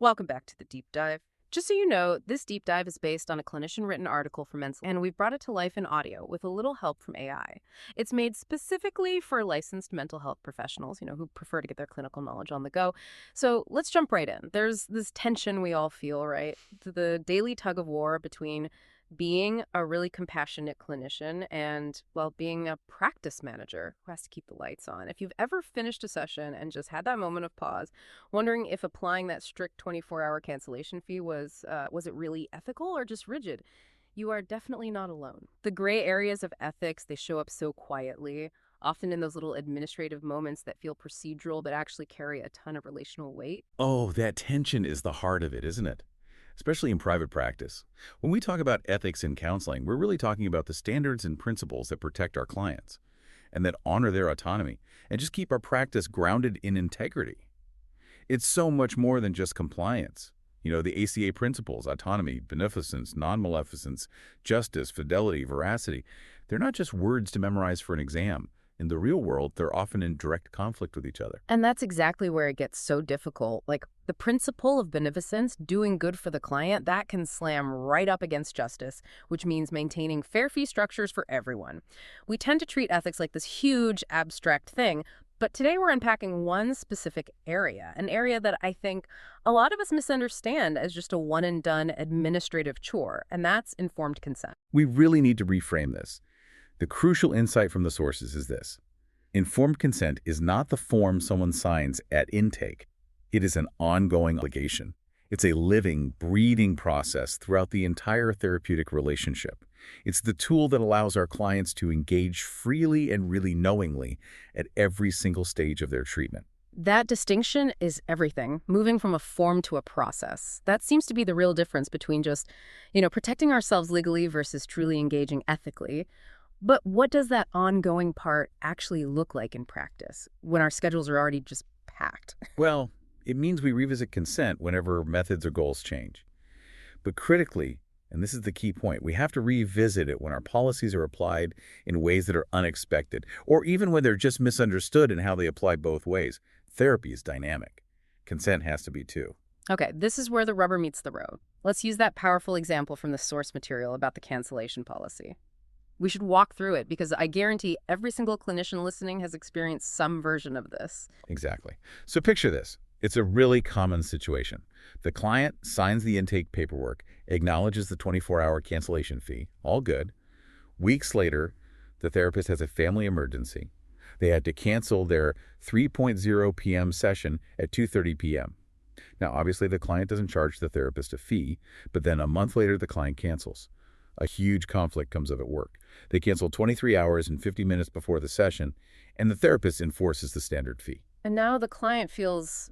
Welcome back to the deep dive. Just so you know, this deep dive is based on a clinician-written article from Mentalyc, and we've brought it to life in audio with a little help from AI. It's made specifically for licensed mental health professionals, who prefer to get their clinical knowledge on the go. So let's jump right in. There's this tension we all feel, right? The daily tug of war between being a really compassionate clinician and, well, being a practice manager who has to keep the lights on. If you've ever finished a session and just had that moment of pause, wondering if applying that strict 24-hour cancellation fee was it really ethical or just rigid? You are definitely not alone. The gray areas of ethics, they show up so quietly, often in those little administrative moments that feel procedural but actually carry a ton of relational weight. Oh, that tension is the heart of it, isn't it? Especially in private practice. When we talk about ethics in counseling, we're really talking about the standards and principles that protect our clients and that honor their autonomy and just keep our practice grounded in integrity. It's so much more than just compliance. The ACA principles, autonomy, beneficence, non-maleficence, justice, fidelity, veracity, they're not just words to memorize for an exam. In the real world, they're often in direct conflict with each other. And that's exactly where it gets so difficult. Like the principle of beneficence, doing good for the client, that can slam right up against justice, which means maintaining fair fee structures for everyone. We tend to treat ethics like this huge, abstract thing, but today we're unpacking one specific area, an area that I think a lot of us misunderstand as just a one-and-done administrative chore, and that's informed consent. We really need to reframe this. The crucial insight from the sources is this. Informed consent is not the form someone signs at intake. It is an ongoing obligation. It's a living, breathing process throughout the entire therapeutic relationship. It's the tool that allows our clients to engage freely and really knowingly at every single stage of their treatment. That distinction is everything, moving from a form to a process. That seems to be the real difference between just, protecting ourselves legally versus truly engaging ethically. But what does that ongoing part actually look like in practice when our schedules are already just packed? Well, it means we revisit consent whenever methods or goals change. But critically, and this is the key point, we have to revisit it when our policies are applied in ways that are unexpected, or even when they're just misunderstood in how they apply both ways. Therapy is dynamic. Consent has to be too. Okay, this is where the rubber meets the road. Let's use that powerful example from the source material about the cancellation policy. We should walk through it because I guarantee every single clinician listening has experienced some version of this. Exactly. So picture this. It's a really common situation. The client signs the intake paperwork, acknowledges the 24-hour cancellation fee, all good. Weeks later, the therapist has a family emergency. They had to cancel their 3:00 p.m. session at 2:30 p.m. Now, obviously, the client doesn't charge the therapist a fee, but then a month later, the client cancels. A huge conflict comes of it work. They cancel 23 hours and 50 minutes before the session, and the therapist enforces the standard fee. And now the client feels,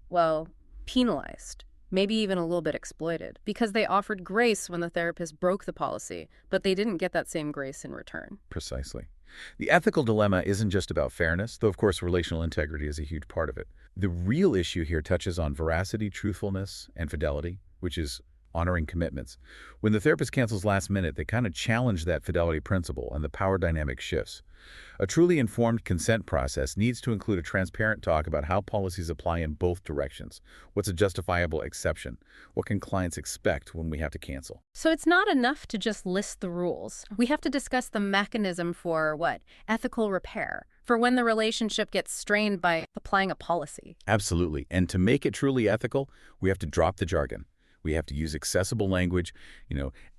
well, penalized, maybe even a little bit exploited, because they offered grace when the therapist broke the policy, but they didn't get that same grace in return. Precisely. The ethical dilemma isn't just about fairness, though of course relational integrity is a huge part of it. The real issue here touches on veracity, truthfulness, and fidelity, which is honoring commitments. When the therapist cancels last minute, they kind of challenge that fidelity principle and the power dynamic shifts. A truly informed consent process needs to include a transparent talk about how policies apply in both directions. What's a justifiable exception? What can clients expect when we have to cancel? So it's not enough to just list the rules. We have to discuss the mechanism for what? Ethical repair, for when the relationship gets strained by applying a policy. Absolutely. And to make it truly ethical, we have to drop the jargon. We have to use accessible language,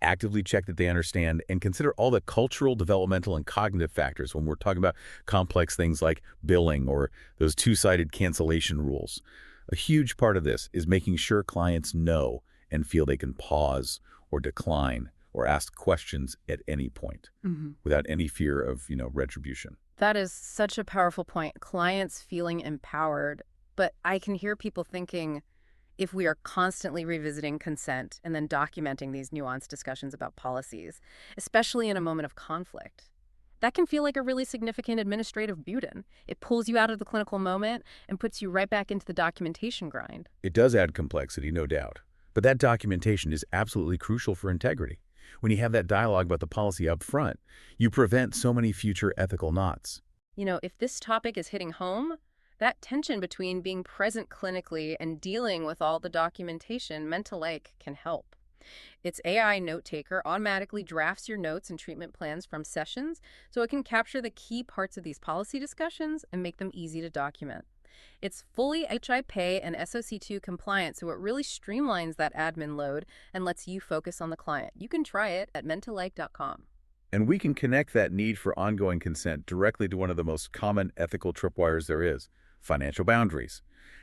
actively check that they understand, and consider all the cultural, developmental, and cognitive factors when we're talking about complex things like billing or those two-sided cancellation rules. A huge part of this is making sure clients know and feel they can pause or decline or ask questions at any point without any fear of, retribution. That is such a powerful point. Clients feeling empowered, but I can hear people thinking, if we are constantly revisiting consent and then documenting these nuanced discussions about policies, especially in a moment of conflict, that can feel like a really significant administrative burden. It pulls you out of the clinical moment and puts you right back into the documentation grind. It does add complexity, no doubt. But that documentation is absolutely crucial for integrity. When you have that dialogue about the policy up front, you prevent so many future ethical knots. If this topic is hitting home, That tension between being present clinically and dealing with all the documentation, Mentalyc can help. Its AI note taker automatically drafts your notes and treatment plans from sessions, so it can capture the key parts of these policy discussions and make them easy to document. It's fully HIPAA and SOC2 compliant, so it really streamlines that admin load and lets you focus on the client. You can try it at Mentalyc.com. And we can connect that need for ongoing consent directly to one of the most common ethical tripwires there is: financial boundaries.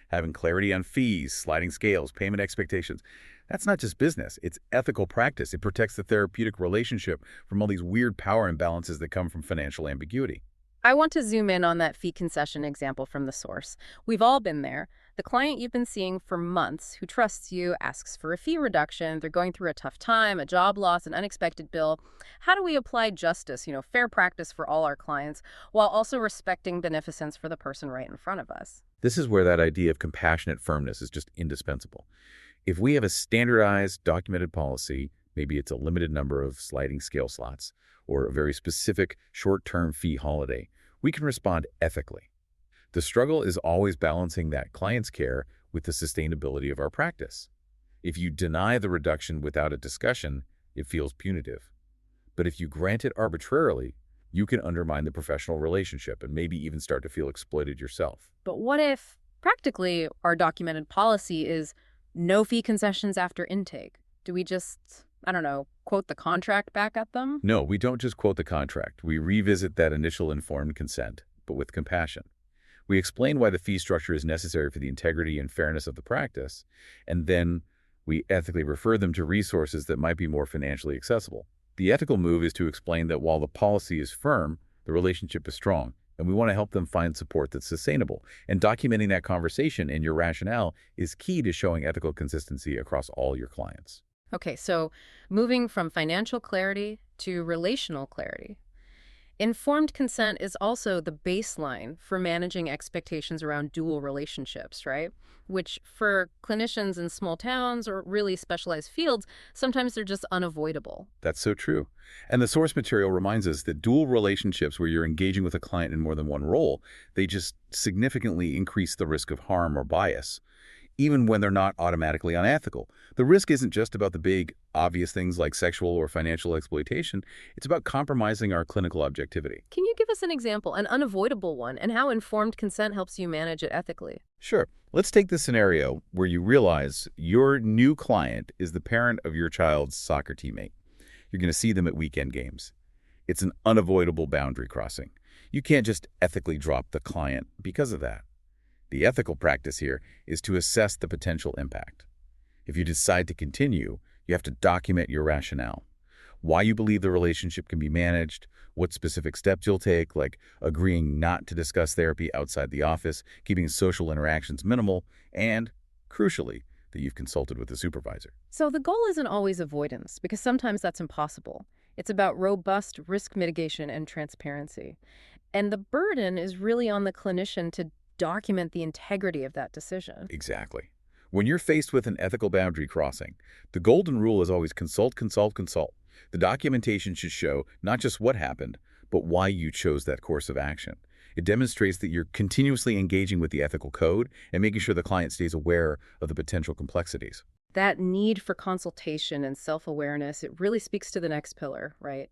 Having clarity on fees, sliding scales, payment expectations. That's not just business, it's ethical practice. It protects the therapeutic relationship from all these weird power imbalances that come from financial ambiguity. I want to zoom in on that fee concession example from the source. We've all been there. The client you've been seeing for months who trusts you asks for a fee reduction. They're going through a tough time, a job loss, an unexpected bill. How do we apply justice, fair practice for all our clients, while also respecting beneficence for the person right in front of us? This is where that idea of compassionate firmness is just indispensable. If we have a standardized, documented policy, maybe it's a limited number of sliding scale slots, or a very specific short-term fee holiday, we can respond ethically. The struggle is always balancing that client's care with the sustainability of our practice. If you deny the reduction without a discussion, it feels punitive. But if you grant it arbitrarily, you can undermine the professional relationship and maybe even start to feel exploited yourself. But what if, practically, our documented policy is no fee concessions after intake? Do we just, I don't know, quote the contract back at them? No, we don't just quote the contract. We revisit that initial informed consent, but with compassion. We explain why the fee structure is necessary for the integrity and fairness of the practice, and then we ethically refer them to resources that might be more financially accessible. The ethical move is to explain that while the policy is firm, the relationship is strong, and we want to help them find support that's sustainable. And documenting that conversation and your rationale is key to showing ethical consistency across all your clients. Okay, so moving from financial clarity to relational clarity. Informed consent is also the baseline for managing expectations around dual relationships, right? Which for clinicians in small towns or really specialized fields, sometimes they're just unavoidable. That's so true. And the source material reminds us that dual relationships where you're engaging with a client in more than one role, they just significantly increase the risk of harm or bias, even when they're not automatically unethical. The risk isn't just about the big, obvious things like sexual or financial exploitation. It's about compromising our clinical objectivity. Can you give us an example, an unavoidable one, and how informed consent helps you manage it ethically? Sure. Let's take the scenario where you realize your new client is the parent of your child's soccer teammate. You're going to see them at weekend games. It's an unavoidable boundary crossing. You can't just ethically drop the client because of that. The ethical practice here is to assess the potential impact. If you decide to continue, you have to document your rationale. Why you believe the relationship can be managed, what specific steps you'll take, like agreeing not to discuss therapy outside the office, keeping social interactions minimal, and, crucially, that you've consulted with a supervisor. So the goal isn't always avoidance, because sometimes that's impossible. It's about robust risk mitigation and transparency. And the burden is really on the clinician to document the integrity of that decision. Exactly. When you're faced with an ethical boundary crossing, the golden rule is always consult, consult, consult. The documentation should show not just what happened, but why you chose that course of action. It demonstrates that you're continuously engaging with the ethical code and making sure the client stays aware of the potential complexities. That need for consultation and self-awareness, it really speaks to the next pillar, right?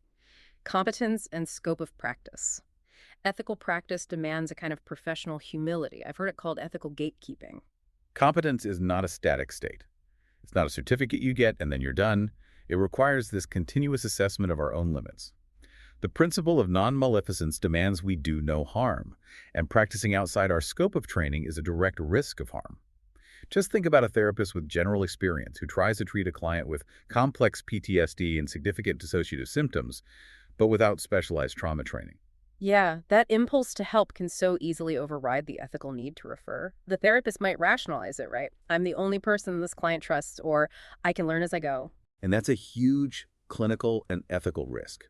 Competence and scope of practice. Ethical practice demands a kind of professional humility. I've heard it called ethical gatekeeping. Competence is not a static state. It's not a certificate you get and then you're done. It requires this continuous assessment of our own limits. The principle of non-maleficence demands we do no harm, and practicing outside our scope of training is a direct risk of harm. Just think about a therapist with general experience who tries to treat a client with complex PTSD and significant dissociative symptoms, but without specialized trauma training. Yeah, that impulse to help can so easily override the ethical need to refer. The therapist might rationalize it, right? I'm the only person this client trusts, or I can learn as I go. And that's a huge clinical and ethical risk.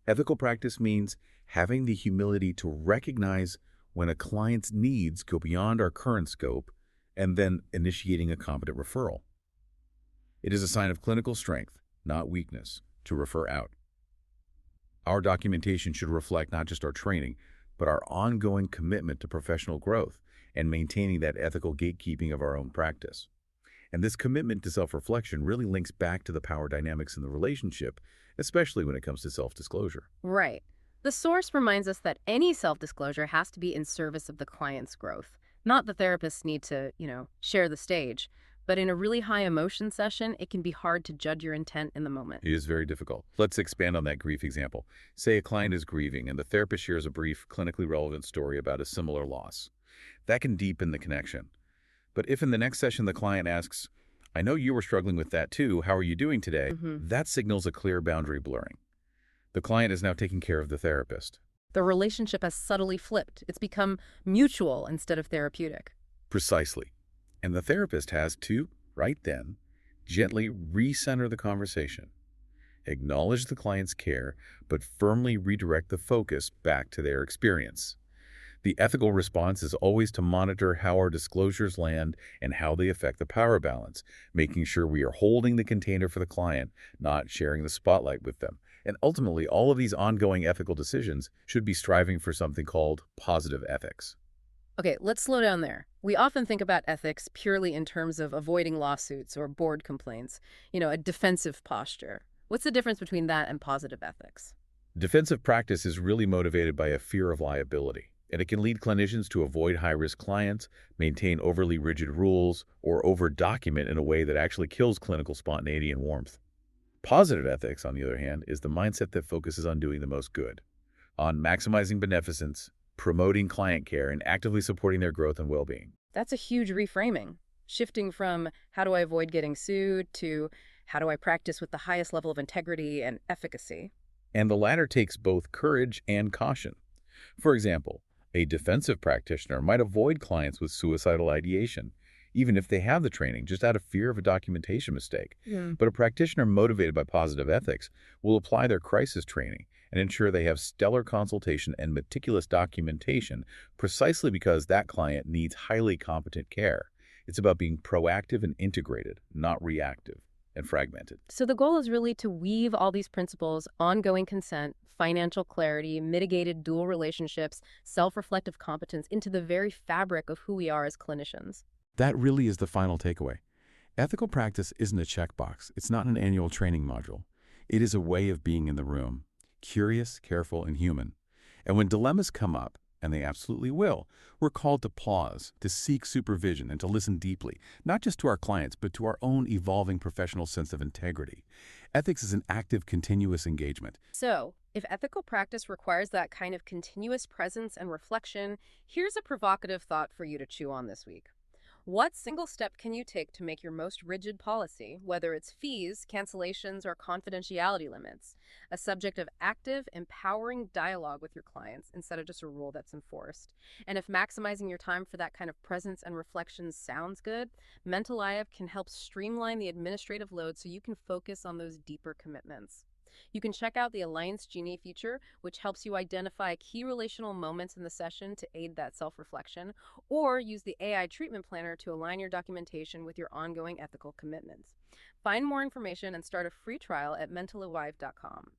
Ethical practice means having the humility to recognize when a client's needs go beyond our current scope and then initiating a competent referral. It is a sign of clinical strength, not weakness, to refer out. Our documentation should reflect not just our training, but our ongoing commitment to professional growth and maintaining that ethical gatekeeping of our own practice. And this commitment to self-reflection really links back to the power dynamics in the relationship, especially when it comes to self-disclosure. Right. The source reminds us that any self-disclosure has to be in service of the client's growth. Not the therapists need to, share the stage. But in a really high emotion session, it can be hard to judge your intent in the moment. It is very difficult. Let's expand on that grief example. Say a client is grieving and the therapist shares a brief, clinically relevant story about a similar loss. That can deepen the connection. But if in the next session the client asks, I know you were struggling with that too, how are you doing today? That signals a clear boundary blurring. The client is now taking care of the therapist. The relationship has subtly flipped. It's become mutual instead of therapeutic. Precisely. And the therapist has to, right then, gently recenter the conversation, acknowledge the client's care, but firmly redirect the focus back to their experience. The ethical response is always to monitor how our disclosures land and how they affect the power balance, making sure we are holding the container for the client, not sharing the spotlight with them. And ultimately, all of these ongoing ethical decisions should be striving for something called positive ethics. Okay, let's slow down there. We often think about ethics purely in terms of avoiding lawsuits or board complaints, a defensive posture. What's the difference between that and positive ethics? Defensive practice is really motivated by a fear of liability, and it can lead clinicians to avoid high-risk clients, maintain overly rigid rules, or over-document in a way that actually kills clinical spontaneity and warmth. Positive ethics, on the other hand, is the mindset that focuses on doing the most good, on maximizing beneficence, promoting client care, and actively supporting their growth and well-being. That's a huge reframing, shifting from how do I avoid getting sued to how do I practice with the highest level of integrity and efficacy. And the latter takes both courage and caution. For example, a defensive practitioner might avoid clients with suicidal ideation, even if they have the training, just out of fear of a documentation mistake. But a practitioner motivated by positive ethics will apply their crisis training and ensure they have stellar consultation and meticulous documentation precisely because that client needs highly competent care. It's about being proactive and integrated, not reactive and fragmented. So the goal is really to weave all these principles, ongoing consent, financial clarity, mitigated dual relationships, self-reflective competence into the very fabric of who we are as clinicians. That really is the final takeaway. Ethical practice isn't a checkbox. It's not an annual training module. It is a way of being in the room, curious, careful, and human. And when dilemmas come up, and they absolutely will, we're called to pause, to seek supervision, and to listen deeply, not just to our clients, but to our own evolving professional sense of integrity. Ethics is an active, continuous engagement. So, if ethical practice requires that kind of continuous presence and reflection, here's a provocative thought for you to chew on this week. What single step can you take to make your most rigid policy, whether it's fees, cancellations, or confidentiality limits, a subject of active, empowering dialogue with your clients instead of just a rule that's enforced? And if maximizing your time for that kind of presence and reflection sounds good, Mentalyc can help streamline the administrative load so you can focus on those deeper commitments. You can check out the Alliance Genie feature, which helps you identify key relational moments in the session to aid that self-reflection, or use the AI treatment planner to align your documentation with your ongoing ethical commitments. Find more information and start a free trial at mentalyc.com.